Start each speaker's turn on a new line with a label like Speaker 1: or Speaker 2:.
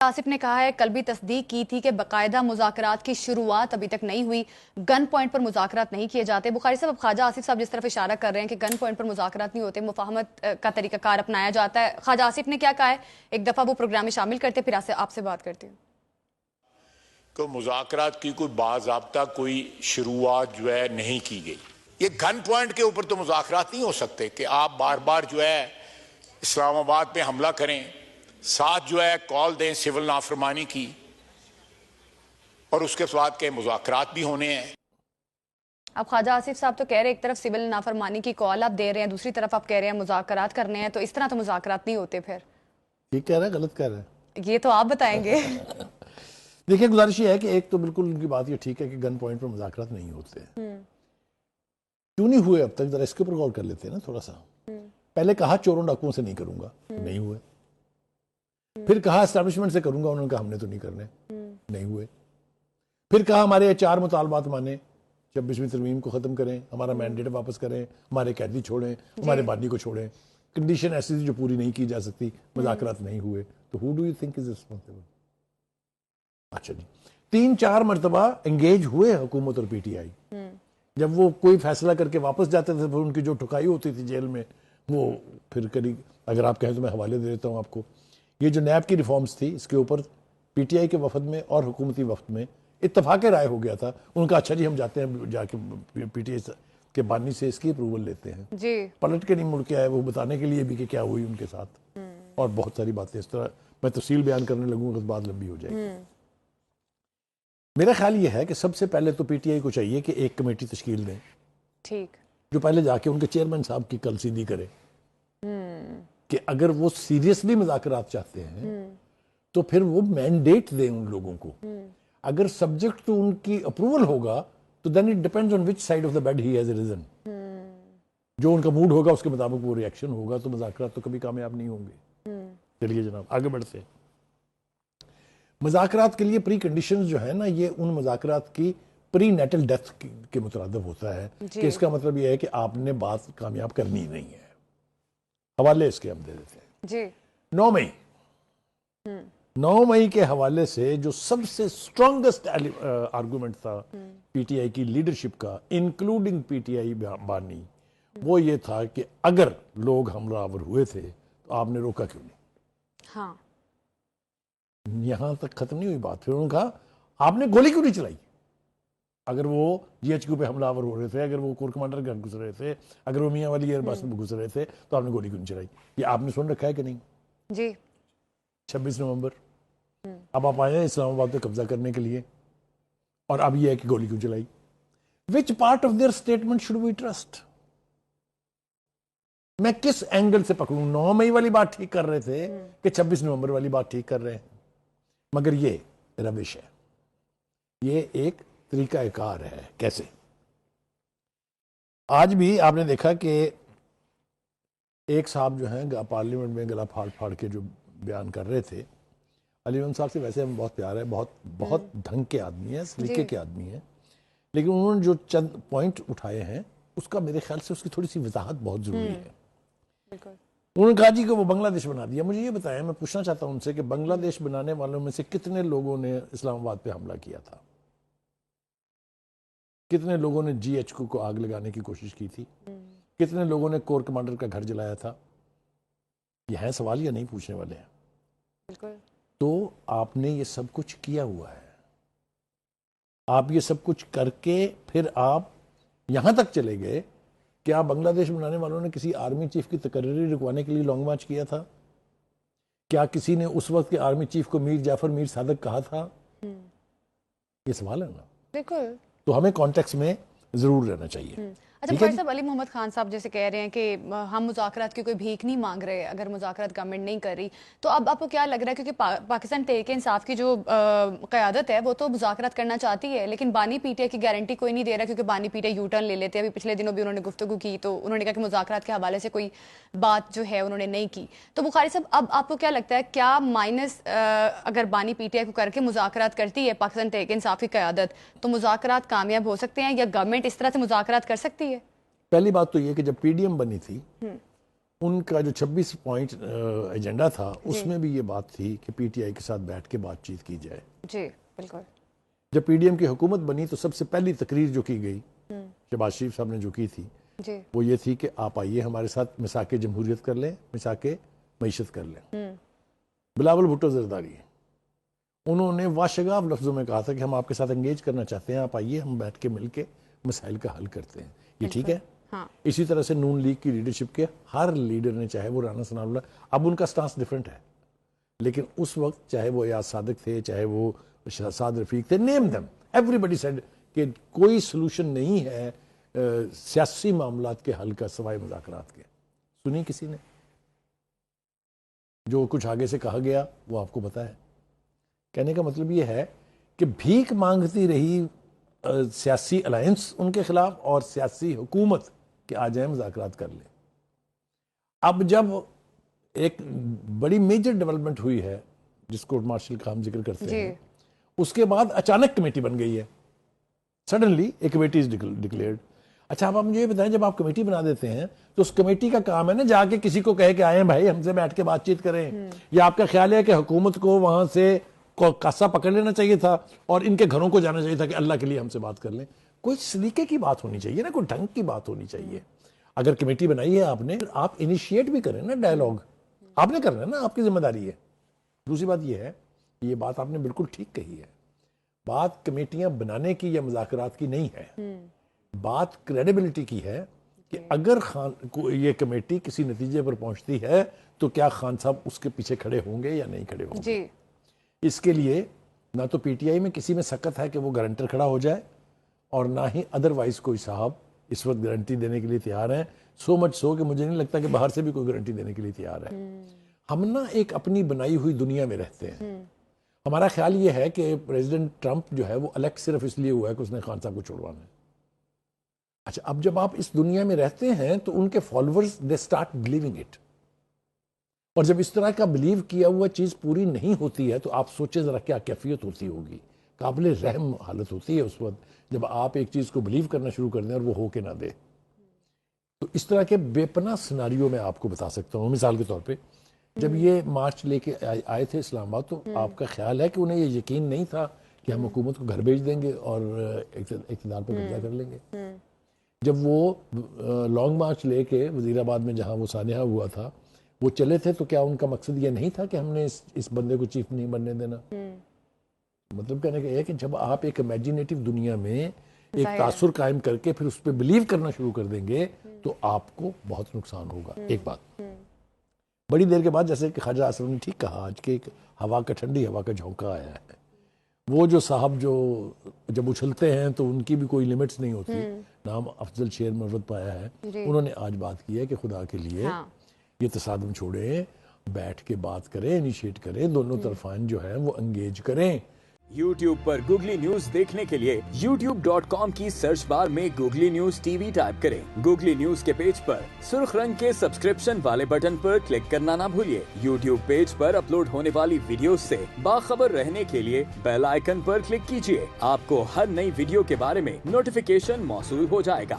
Speaker 1: آصف نے کہا ہے کل بھی تصدیق کی تھی کہ باقاعدہ مذاکرات کی شروعات ابھی تک نہیں ہوئی، گن پوائنٹ پر مذاکرات نہیں کیے جاتے۔ بخاری صاحب، اب خواجہ آصف صاحب جس طرف اشارہ کر رہے ہیں کہ گن پوائنٹ پر مذاکرات نہیں ہوتے، مفاہمت کا طریقہ کار اپنایا جاتا ہے، خواجہ آصف نے کیا کہا ہے؟ ایک دفعہ وہ پروگرام میں شامل کرتے، پھر آپ سے بات کرتی ہوں۔
Speaker 2: کہ مذاکرات کی کوئی باضابطہ کوئی شروعات جو ہے نہیں کی گئی۔ یہ گن پوائنٹ کے اوپر تو مذاکرات نہیں ہو سکتے کہ آپ بار بار جو ہے اسلام آباد پہ حملہ کریں، ساتھ جو ہے کال دیں سول نافرمانی کی، اور اس کے بعد کے مذاکرات بھی ہونے ہیں۔
Speaker 1: اب خواجہ آصف صاحب تو کہہ رہے ہیں ایک طرف سول نافرمانی کی کال آپ دے رہے ہیں، دوسری طرف آپ کہہ رہے ہیں مذاکرات کرنے ہیں، تو اس طرح تو مذاکرات نہیں ہوتے پھر۔
Speaker 3: ٹھیک کہہ رہے ہیں، غلط کہہ رہے ہیں؟
Speaker 1: یہ تو آپ بتائیں گے۔
Speaker 3: دیکھیں، گزارش یہ ہے کہ ایک تو بالکل ان کی بات یہ ٹھیک ہے کہ گن پوائنٹ پر مذاکرات نہیں ہوتے، کیوں نہیں ہوئے اب تک؟ ذرا اس کے اوپر غور کر لیتے ہیں نا تھوڑا سا۔ پہلے کہا چوروں ڈاکوؤں سے نہیں کروں گا، نہیں ہوئے۔ پھر کہا اسٹیبلشمنٹ سے کروں گا، انہوں نے کہا ہم نے تو نہیں کرنے، نہیں ہوئے۔ پھر کہا ہمارے 4 مطالبات مانیں، 26ویں ترمیم کو ختم کریں، ہمارا مینڈیٹ واپس کریں، ہمارے قیدی چھوڑیں، ہمارے بانی کو چھوڑیں۔ کنڈیشن ایسی تھی جو پوری نہیں کی جا سکتی، مذاکرات نہیں ہوئے۔ تو who do you think is responsible؟ اچھا جی، 3-4 مرتبہ انگیج ہوئے حکومت اور پی ٹی آئی۔ جب وہ کوئی فیصلہ کر کے واپس جاتے تھے، پھر ان کی جو ٹھکائی ہوتی تھی جیل میں، وہ پھر قریب، اگر آپ کہیں تو میں حوالے دے دیتا ہوں آپ کو۔ یہ جو نیب کی ریفارمز تھی، اس کے اوپر پی ٹی آئی کے وفد میں اور حکومتی وفد میں اتفاق رائے ہو گیا تھا۔ ان کا اچھا جی ہم جاتے ہیں، جا کے پی ٹی آئی کے بانی سے اس کی اپروول لیتے ہیں۔
Speaker 1: جی،
Speaker 3: پلٹ کے نہیں مڑ کے آئے، وہ بتانے کے لیے بھی کہ کیا ہوئی ان کے ساتھ، اور بہت ساری باتیں اس طرح میں تفصیل بیان کرنے لگوں گا تو بات لمبی ہو جائے گی۔ میرا خیال یہ ہے کہ سب سے پہلے تو پی ٹی آئی کو چاہیے کہ ایک کمیٹی تشکیل دیں،
Speaker 1: ٹھیک،
Speaker 3: جو پہلے جا کے ان کے چیئرمین صاحب کی کلسیدی کرے کہ اگر وہ سیریسلی مذاکرات چاہتے ہیں تو پھر وہ مینڈیٹ دیں ان لوگوں کو۔ اگر سبجیکٹ تو ان کی اپروول ہوگا تو then it depends on which side of the bed he has reason. جو ان کا موڈ ہوگا اس کے مطابق وہ ریئیکشن ہوگا، تو مذاکرات تو کبھی کامیاب نہیں ہوں گے۔ چلیے جناب آگے بڑھتے ہیں۔ مذاکرات کے لیے پری کنڈیشنز جو ہے نا، یہ ان مذاکرات کی پری نیٹل ڈیتھ کے مترادف ہوتا ہے کہ اس کا مطلب یہ ہے کہ آپ نے بات کامیاب کرنی نہیں ہے۔ حوالے اس کے ہم دے دیتے ہیں
Speaker 1: جی۔
Speaker 3: 9 مئی 9 مئی کے حوالے سے جو سب سے اسٹرانگسٹ آرگومنٹ تھا پی ٹی آئی کی لیڈرشپ کا، انکلوڈنگ پی ٹی آئی بانی، وہ یہ تھا کہ اگر لوگ حملہ آور ہوئے تھے تو آپ نے روکا کیوں نہیں؟
Speaker 1: ہاں،
Speaker 3: یہاں تک ختم نہیں ہوئی بات۔ پھر انہوں نے کہا آپ نے گولی کیوں نہیں چلائی؟ اگر وہ جی ایچ کیو پہ حملہ آور ہو رہے تھے، اگر وہ کور کمانڈر کے گھر گھس رہے تھے، اگر وہ میاں والی ایئر بیس میں گھس رہے تھے، تو آپ نے گولی کیوں نہیں چلائی؟ یہ آپ نے سن رکھا ہے کہ نہیں؟
Speaker 1: جی۔
Speaker 3: 26 نومبر اب آپ آئے ہیں اسلام آباد پہ قبضہ کرنے کے لیے، اور اب یہ ہے کہ گولی کیوں چلائی؟ Which part of their statement should we trust? میں کس اینگل سے پکڑوں؟ 9 مئی والی بات ٹھیک کر رہے تھے کہ 26 نومبر والی بات ٹھیک کر رہے ہیں؟ مگر یہ روش ہے، یہ ایک طریقہ کار ہے۔ کیسے؟ آج بھی آپ نے دیکھا کہ ایک صاحب جو ہیں پارلیمنٹ میں گلا پھاڑ پھاڑ کے جو بیان کر رہے تھے، علی محمد صاحب سے ویسے ہم بہت پیار ہے، بہت ڈھنگ کے آدمی ہیں، سلیقے کے آدمی ہیں، لیکن انہوں نے جو چند پوائنٹ اٹھائے ہیں اس کا میرے خیال سے اس کی تھوڑی سی وضاحت بہت ضروری ہے۔ انہوں نے کہا جی کہ وہ بنگلہ دیش بنا دیا۔ مجھے یہ بتائیں، میں پوچھنا چاہتا ہوں ان سے کہ بنگلہ دیش بنانے والوں میں سے کتنے لوگوں نے اسلام آباد پہ حملہ کیا تھا؟ کتنے لوگوں نے جی ایچ کو آگ لگانے کی کوشش کی تھی؟ کتنے لوگوں نے کور کمانڈر کا گھر جلایا تھا؟ یہ ہے سوال یا نہیں پوچھنے والے ہیں؟
Speaker 1: بالکل۔
Speaker 3: تو آپ نے یہ سب کچھ کیا ہوا ہے، آپ یہ سب کچھ کر کے پھر آپ یہاں تک چلے گئے۔ کیا بنگلہ دیش بنانے والوں نے کسی آرمی چیف کی تقرری رکوانے کے لیے لانگ مارچ کیا تھا؟ کیا کسی نے اس وقت کے آرمی چیف کو میر جعفر میر صادق کہا تھا؟ یہ سوال ہے نا۔
Speaker 1: بالکل۔
Speaker 3: تو ہمیں کانٹیکس میں ضرور رہنا چاہیے۔
Speaker 1: اچھا بخاری صاحب، علی محمد خان صاحب جیسے کہہ رہے ہیں کہ ہم مذاکرات کی کوئی بھیک نہیں مانگ رہے اگر مذاکرات گورنمنٹ نہیں کر رہی، تو اب آپ کو کیا لگ رہا ہے؟ کیونکہ پاکستان تحریک انصاف کی جو قیادت ہے وہ تو مذاکرات کرنا چاہتی ہے، لیکن بانی پی ٹی آئی کی گارنٹی کوئی نہیں دے رہا، کیونکہ بانی P T I you turn لے لیتے ہیں۔ ابھی پچھلے دنوں بھی انہوں نے گفتگو کی تو انہوں نے کہا کہ مذاکرات کے حوالے سے کوئی بات جو ہے انہوں نے نہیں کی۔ تو بخاری صاحب، اب آپ کو کیا لگتا ہے، کیا مائنس اگر بانی پی ٹی آئی کو کر کے مذاکرات کرتی ہے پاکستان تحریک انصاف کی قیادت، تو مذاکرات کامیاب ہو سکتے ہیں یا گورنمنٹ اس طرح سے مذاکرات کر سکتی ہے؟
Speaker 3: پہلی بات تو یہ کہ جب پی ڈی ایم بنی تھی ان کا جو 26 پوائنٹ ایجنڈا تھا اس میں بھی یہ بات تھی کہ پی ٹی آئی کے ساتھ بیٹھ کے بات چیت کی جائے.
Speaker 1: جی بالکل.
Speaker 3: جب پی ڈی ایم کی حکومت بنی تو سب سے پہلی تقریر جو کی گئی شہباز شریف صاحب نے جو کی تھی وہ یہ تھی کہ آپ آئیے ہمارے ساتھ مساق جمہوریت کر لیں, مساق معیشت کر لیں. بلاول بھٹو زرداری انہوں نے واشگاف لفظوں میں کہا تھا کہ ہم آپ کے ساتھ انگیج کرنا چاہتے ہیں, آپ آئیے ہم بیٹھ کے مل کے مسائل کا حل کرتے ہیں. یہ ٹھیک ہے. اسی طرح سے نون لیگ کی لیڈرشپ کے ہر لیڈر نے, چاہے وہ رانا ثناء اللہ, اب ان کا سٹانس ڈیفرنٹ ہے, لیکن اس وقت چاہے وہ ایاز صادق تھے, چاہے وہ شہزاد رفیق تھے, نیم دم, ایوری بڈی سیڈ کہ کوئی سلوشن نہیں ہے سیاسی معاملات کے حل کا سوائے مذاکرات کے. سنی کسی نے؟ جو کچھ آگے سے کہا گیا وہ آپ کو پتا ہے. کہنے کا مطلب یہ ہے کہ بھیک مانگتی رہی سیاسی الائنس ان کے خلاف اور سیاسی حکومت کہ آ جائیں مذاکرات کر لیں. اب جب ایک بڑی میجر ڈیولپمنٹ ہوئی ہے جس کو مارشل کا ہم ذکر کرتے ہیں, اس کے بعد اچانک کمیٹی بن گئی ہے. سڈنلی ایک کمیٹی از ڈکلیئرڈ. اچھا اب آپ مجھے یہ بتائیں, جب آپ کمیٹی بنا دیتے ہیں تو اس کمیٹی کا کام ہے نا جا کے کسی کو کہے کہ آئیں بھائی ہم سے بیٹھ کے بات چیت کریں, یا آپ کا خیال ہے کہ حکومت کو وہاں سے کاسا پکڑ لینا چاہیے تھا اور ان کے گھروں کو جانا چاہیے تھا کہ اللہ کے لیے ہم سے بات کر لیں؟ کوئی سلیقے کی بات ہونی چاہیے نا, کوئی ڈھنگ کی بات ہونی چاہیے. اگر کمیٹی بنائی ہے آپ نے, آپ انیشیٹ بھی کریں نا ڈائلاگ, آپ نے کرنا ہے نا, آپ کی ذمہ داری ہے. دوسری بات یہ ہے, یہ بات آپ نے بالکل ٹھیک کہی ہے, بات کمیٹیاں بنانے کی یا مذاکرات کی نہیں ہے, بات کریڈیبلٹی کی ہے کہ اگر یہ کمیٹی کسی نتیجے پر پہنچتی ہے تو کیا خان صاحب اس کے پیچھے کھڑے ہوں گے یا نہیں کھڑے ہوں گے. اس کے لیے نہ تو پی ٹی آئی میں کسی میں سکت ہے کہ وہ گارنٹر کھڑا ہو جائے, اور نہ ہی ادروائز کوئی صاحب اس وقت گارنٹی دینے کے لیے تیار ہیں. سو مچ سو کہ مجھے نہیں لگتا کہ باہر سے بھی کوئی گارنٹی دینے کے لیے تیار ہے. ہم نا ایک اپنی بنائی ہوئی دنیا میں رہتے ہیں. ہمارا خیال یہ ہے کہ پریزیڈنٹ ٹرمپ جو ہے وہ الیکٹ صرف اس لیے ہوا ہے کہ اس نے خان صاحب کو چھوڑوانا ہے. اچھا اب جب آپ اس دنیا میں رہتے ہیں تو ان کے followers they start believing it, اور جب اس طرح کا بلیو کیا ہوا چیز پوری نہیں ہوتی ہے تو آپ سوچیں ذرا کیا کیفیت ہوتی ہوگی. قابل رحم حالت ہوتی ہے اس وقت جب آپ ایک چیز کو بلیو کرنا شروع کر دیں اور وہ ہو کے نہ دے. تو اس طرح کے بے پناہ سیناریو میں آپ کو بتا سکتا ہوں. مثال کے طور پہ جب یہ مارچ لے کے آئے تھے اسلام آباد تو آپ کا خیال ہے کہ انہیں یہ یقین نہیں تھا کہ ہم حکومت کو گھر بھیج دیں گے اور اقتدار پہ قبضہ کر لیں گے. جب وہ لانگ مارچ لے کے وزیر آباد میں جہاں وہ سانحہ ہوا تھا وہ چلے تھے تو کیا ان کا مقصد یہ نہیں تھا کہ ہم نے اس بندے کو چیف نہیں بننے دینا؟ مطلب کہنے کا یہ ہے کہ جب آپ ایک امیجینیٹو دنیا میں ایک تاثر قائم کر کے پھر اس پہ بلیو کرنا شروع کر دیں گے تو آپ کو بہت نقصان ہوگا. ایک بات بڑی دیر کے بعد, جیسے کہ خواجہ آصف نے ٹھیک کہا, آج کے ایک ہوا کا ٹھنڈی ہوا کا جھونکا آیا ہے. وہ جو صاحب جو جب اچھلتے ہیں تو ان کی بھی کوئی لیمٹس نہیں ہوتی. نام افضل شیر مروت پایا ہے, انہوں نے آج بات کی ہے کہ خدا کے لیے یہ تصادم چھوڑیں, بیٹھ کے بات کریں, انیشیٹ کریں, دونوں طرفین جو ہیں وہ انگیج کریں.
Speaker 4: یوٹیوب پر گوگلی نیوز دیکھنے کے لیے youtube.com کی سرچ بار میں googly news T V type کریں. گوگلی نیوز کے پیج پر سرخ رنگ کے سبسکرپشن والے بٹن پر کلک کرنا نہ بھولیے. یوٹیوب پیج پر اپلوڈ ہونے والی ویڈیوز سے باخبر رہنے کے لیے بیل آئیکن پر کلک کیجیے. آپ کو ہر نئی ویڈیو کے بارے میں نوٹیفیکیشن موصول ہو جائے گا.